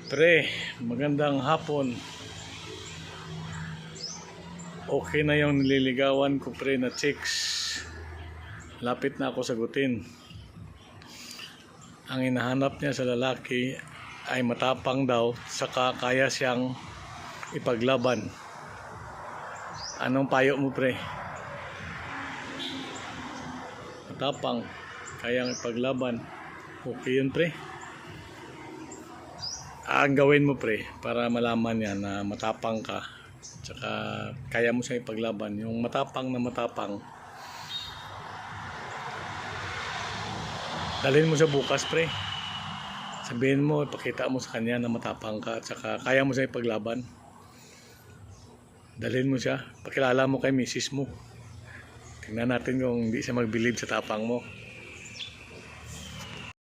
Pre, magandang hapon. Okay na yung nililigawan ko pre na chicks. Lapit na ako sagutin. Ang hinahanap niya sa lalaki ay matapang daw, saka kaya siyang ipaglaban. Anong payo mo pre? Matapang, kayang ipaglaban. Okay yun pre? Ang gawin mo pre para malaman niya na matapang ka, tsaka kaya mo siya ipaglaban, yung matapang na matapang, dalhin mo siya bukas pre. Sabihin mo, ipakita mo sa kanya na matapang ka, tsaka kaya mo siya ipaglaban. Dalhin mo siya, pakilala mo kay misis mo. Tingnan natin kung hindi siya magbilib sa tapang mo.